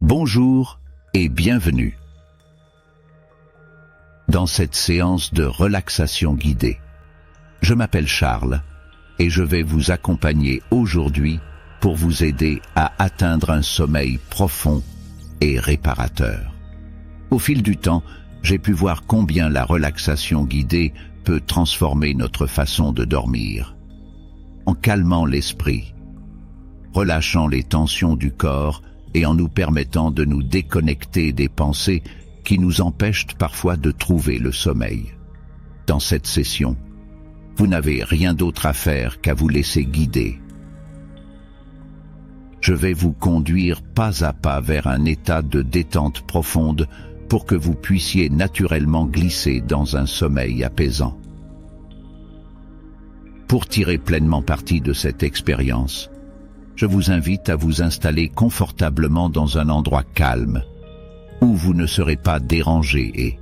Bonjour et bienvenue dans cette séance de relaxation guidée. Je m'appelle Charles et je vais vous accompagner aujourd'hui pour vous aider à atteindre un sommeil profond et réparateur. Au fil du temps, j'ai pu voir combien la relaxation guidée peut transformer notre façon de dormir. En calmant l'esprit, relâchant les tensions du corps et en nous permettant de nous déconnecter des pensées qui nous empêchent parfois de trouver le sommeil. Dans cette session, vous n'avez rien d'autre à faire qu'à vous laisser guider. Je vais vous conduire pas à pas vers un état de détente profonde pour que vous puissiez naturellement glisser dans un sommeil apaisant. Pour tirer pleinement parti de cette expérience, je vous invite à vous installer confortablement dans un endroit calme, où vous ne serez pas dérangé et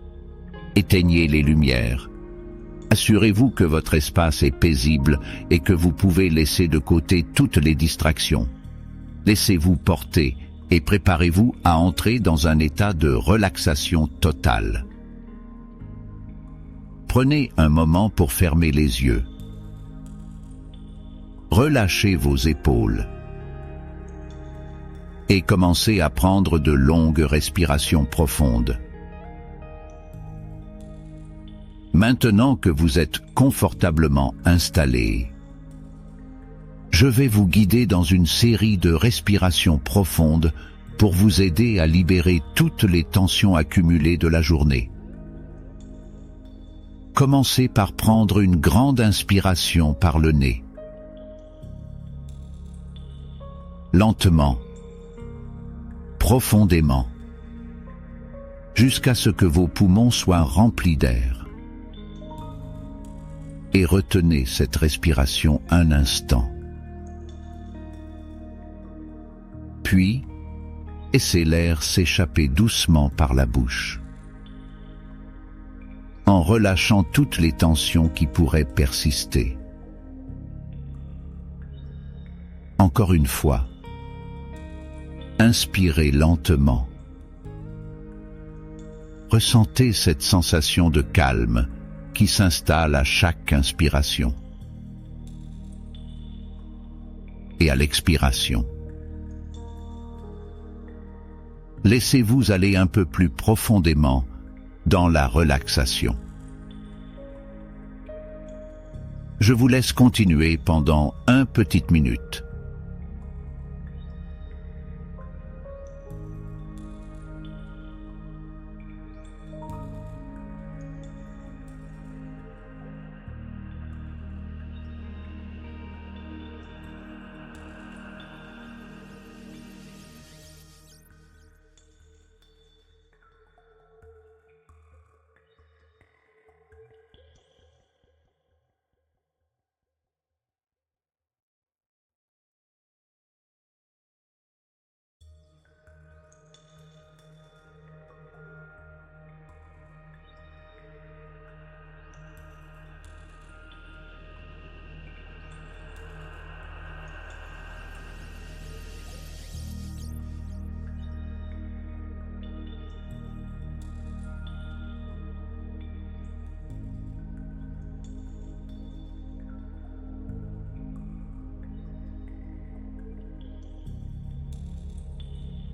éteignez les lumières. Assurez-vous que votre espace est paisible et que vous pouvez laisser de côté toutes les distractions. Laissez-vous porter et préparez-vous à entrer dans un état de relaxation totale. Prenez un moment pour fermer les yeux. Relâchez vos épaules et commencez à prendre de longues respirations profondes. Maintenant que vous êtes confortablement installé, je vais vous guider dans une série de respirations profondes pour vous aider à libérer toutes les tensions accumulées de la journée. Commencez par prendre une grande inspiration par le nez. Lentement, profondément, jusqu'à ce que vos poumons soient remplis d'air. Et retenez cette respiration un instant. Puis, laissez l'air s'échapper doucement par la bouche, en relâchant toutes les tensions qui pourraient persister. Encore une fois, inspirez lentement. Ressentez cette sensation de calme qui s'installe à chaque inspiration. Et à l'expiration, laissez-vous aller un peu plus profondément dans la relaxation. Je vous laisse continuer pendant une petite minute.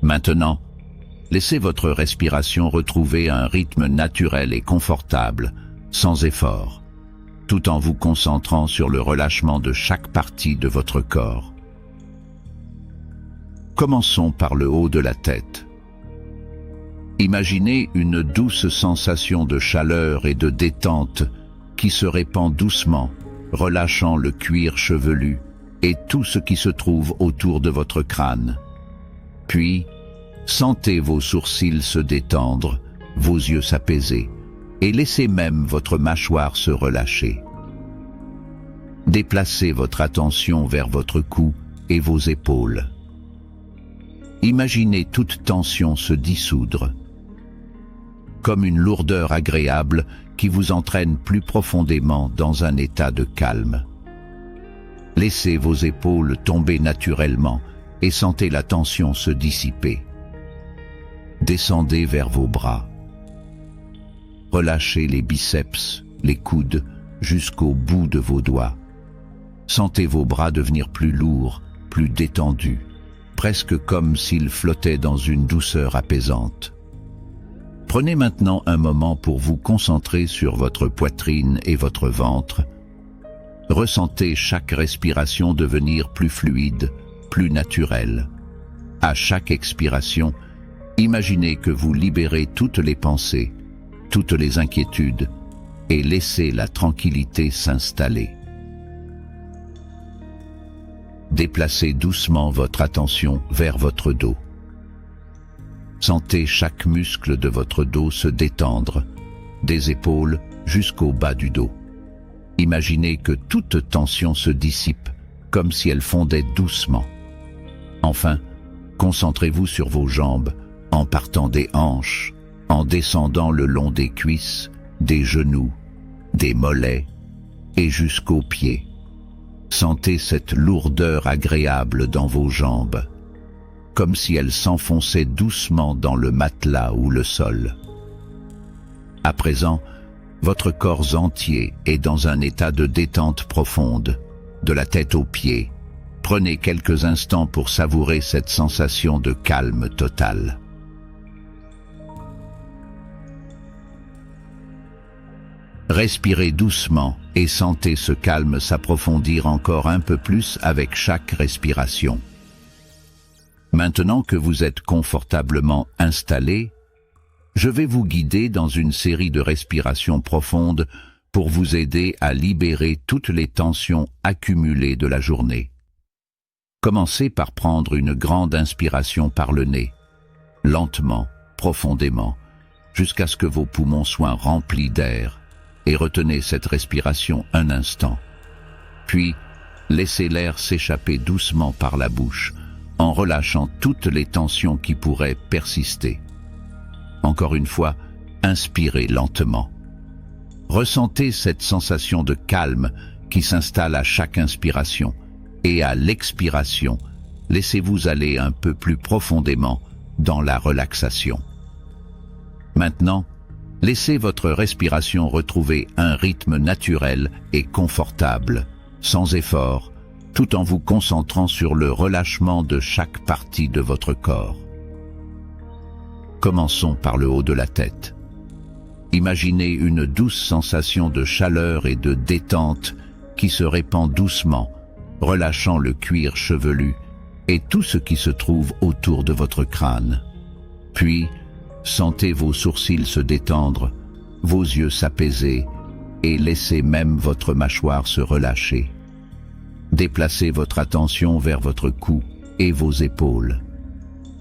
Maintenant, laissez votre respiration retrouver un rythme naturel et confortable, sans effort, tout en vous concentrant sur le relâchement de chaque partie de votre corps. Commençons par le haut de la tête. Imaginez une douce sensation de chaleur et de détente qui se répand doucement, relâchant le cuir chevelu et tout ce qui se trouve autour de votre crâne. Puis, sentez vos sourcils se détendre, vos yeux s'apaiser, et laissez même votre mâchoire se relâcher. Déplacez votre attention vers votre cou et vos épaules. Imaginez toute tension se dissoudre, comme une lourdeur agréable qui vous entraîne plus profondément dans un état de calme. Laissez vos épaules tomber naturellement et sentez la tension se dissiper. descendez vers vos bras. Relâchez les biceps, les coudes, jusqu'au bout de vos doigts. Sentez vos bras devenir plus lourds, plus détendus, presque comme s'ils flottaient dans une douceur apaisante. Prenez maintenant un moment pour vous concentrer sur votre poitrine et votre ventre. Ressentez chaque respiration devenir plus fluide, plus naturelle. À chaque expiration, imaginez que vous libérez toutes les pensées, toutes les inquiétudes, et laissez la tranquillité s'installer. Déplacez doucement votre attention vers votre dos. Sentez chaque muscle de votre dos se détendre, des épaules jusqu'au bas du dos. Imaginez que toute tension se dissipe, comme si elle fondait doucement. Enfin, concentrez-vous sur vos jambes, en partant des hanches, en descendant le long des cuisses, des genoux, des mollets et jusqu'aux pieds. Sentez cette lourdeur agréable dans vos jambes, comme si elles s'enfonçaient doucement dans le matelas ou le sol. À présent, votre corps entier est dans un état de détente profonde, de la tête aux pieds. Prenez quelques instants pour savourer cette sensation de calme total. Respirez doucement et sentez ce calme s'approfondir encore un peu plus avec chaque respiration. Maintenant que vous êtes confortablement installé, je vais vous guider dans une série de respirations profondes pour vous aider à libérer toutes les tensions accumulées de la journée. Commencez par prendre une grande inspiration par le nez, lentement, profondément, jusqu'à ce que vos poumons soient remplis d'air, et retenez cette respiration un instant. Puis, laissez l'air s'échapper doucement par la bouche, en relâchant toutes les tensions qui pourraient persister. Encore une fois, inspirez lentement. Ressentez cette sensation de calme qui s'installe à chaque inspiration, et à l'expiration, laissez-vous aller un peu plus profondément dans la relaxation. Maintenant, laissez votre respiration retrouver un rythme naturel et confortable, sans effort, tout en vous concentrant sur le relâchement de chaque partie de votre corps. Commençons par le haut de la tête. Imaginez une douce sensation de chaleur et de détente qui se répand doucement, relâchant le cuir chevelu et tout ce qui se trouve autour de votre crâne. Puis, sentez vos sourcils se détendre, vos yeux s'apaiser et laissez même votre mâchoire se relâcher. Déplacez votre attention vers votre cou et vos épaules.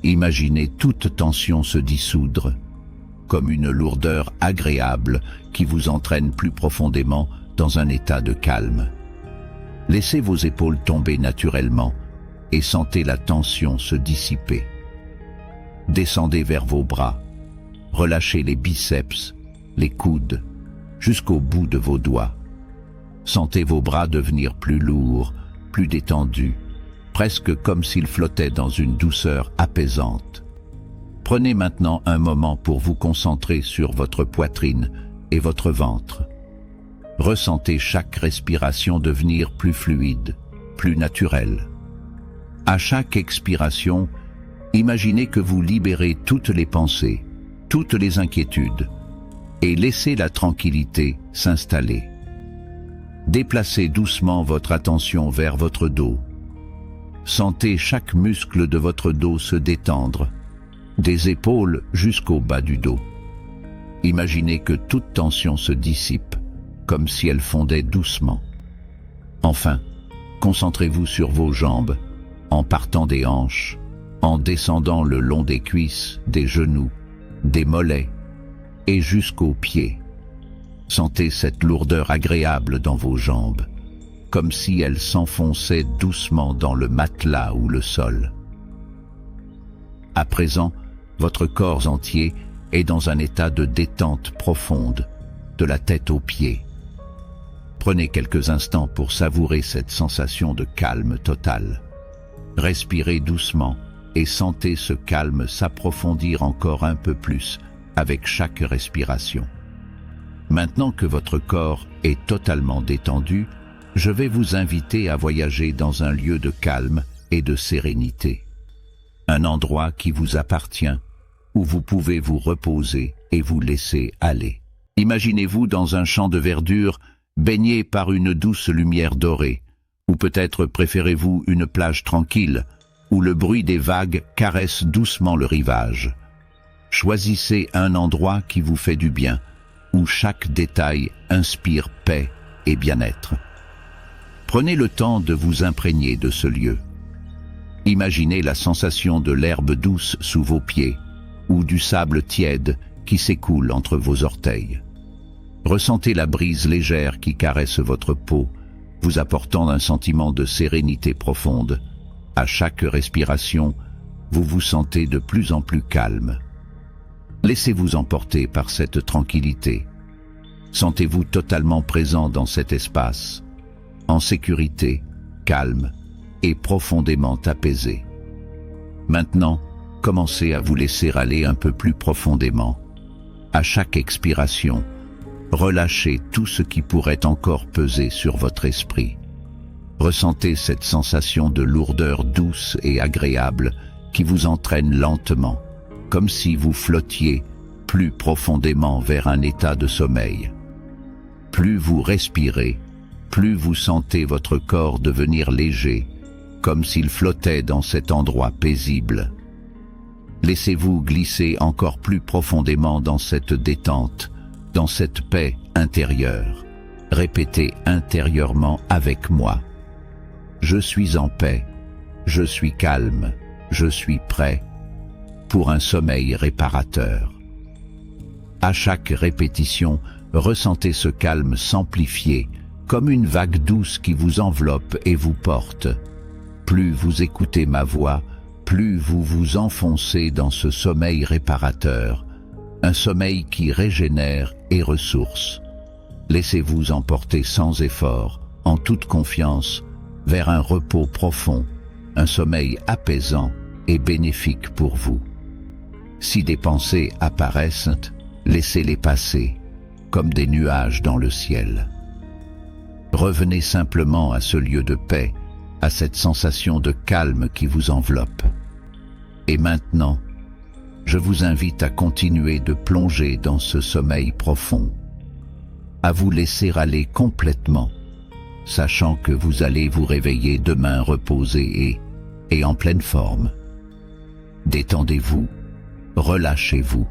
Imaginez toute tension se dissoudre, comme une lourdeur agréable qui vous entraîne plus profondément dans un état de calme. Laissez vos épaules tomber naturellement et sentez la tension se dissiper. Descendez vers vos bras, relâchez les biceps, les coudes, jusqu'au bout de vos doigts. Sentez vos bras devenir plus lourds, plus détendus, presque comme s'ils flottaient dans une douceur apaisante. Prenez maintenant un moment pour vous concentrer sur votre poitrine et votre ventre. Ressentez chaque respiration devenir plus fluide, plus naturelle. À chaque expiration, imaginez que vous libérez toutes les pensées, toutes les inquiétudes, et laissez la tranquillité s'installer. Déplacez doucement votre attention vers votre dos. Sentez chaque muscle de votre dos se détendre, des épaules jusqu'au bas du dos. Imaginez que toute tension se dissipe, comme si elle fondait doucement. Enfin, concentrez-vous sur vos jambes, en partant des hanches, en descendant le long des cuisses, des genoux, des mollets et jusqu'aux pieds. Sentez cette lourdeur agréable dans vos jambes, comme si elles s'enfonçaient doucement dans le matelas ou le sol. À présent, votre corps entier est dans un état de détente profonde, de la tête aux pieds. Prenez quelques instants pour savourer cette sensation de calme total. Respirez doucement et sentez ce calme s'approfondir encore un peu plus avec chaque respiration. Maintenant que votre corps est totalement détendu, je vais vous inviter à voyager dans un lieu de calme et de sérénité. Un endroit qui vous appartient, où vous pouvez vous reposer et vous laisser aller. Imaginez-vous dans un champ de verdure baigné par une douce lumière dorée, ou peut-être préférez-vous une plage tranquille, où le bruit des vagues caresse doucement le rivage. Choisissez un endroit qui vous fait du bien, où chaque détail inspire paix et bien-être. Prenez le temps de vous imprégner de ce lieu. Imaginez la sensation de l'herbe douce sous vos pieds, ou du sable tiède qui s'écoule entre vos orteils. Ressentez la brise légère qui caresse votre peau, vous apportant un sentiment de sérénité profonde. À chaque respiration, vous vous sentez de plus en plus calme. Laissez-vous emporter par cette tranquillité. Sentez-vous totalement présent dans cet espace, en sécurité, calme et profondément apaisé. Maintenant, commencez à vous laisser aller un peu plus profondément. À chaque expiration, relâchez tout ce qui pourrait encore peser sur votre esprit. Ressentez cette sensation de lourdeur douce et agréable qui vous entraîne lentement, comme si vous flottiez plus profondément vers un état de sommeil. Plus vous respirez, plus vous sentez votre corps devenir léger, comme s'il flottait dans cet endroit paisible. Laissez-vous glisser encore plus profondément dans cette détente, dans cette paix intérieure. Répétez intérieurement avec moi. Je suis en paix, je suis calme, je suis prêt pour un sommeil réparateur. À chaque répétition, ressentez ce calme s'amplifier, comme une vague douce qui vous enveloppe et vous porte. Plus vous écoutez ma voix, plus vous vous enfoncez dans ce sommeil réparateur, un sommeil qui régénère et ressource. Laissez-vous emporter sans effort, en toute confiance, vers un repos profond, un sommeil apaisant et bénéfique pour vous. Si des pensées apparaissent, laissez-les passer, comme des nuages dans le ciel. Revenez simplement à ce lieu de paix, à cette sensation de calme qui vous enveloppe. Et maintenant, je vous invite à continuer de plonger dans ce sommeil profond, à vous laisser aller complètement, sachant que vous allez vous réveiller demain reposé et en pleine forme. Détendez-vous, relâchez-vous,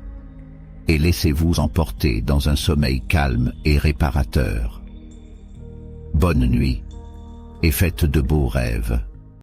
et laissez-vous emporter dans un sommeil calme et réparateur. Bonne nuit, et faites de beaux rêves.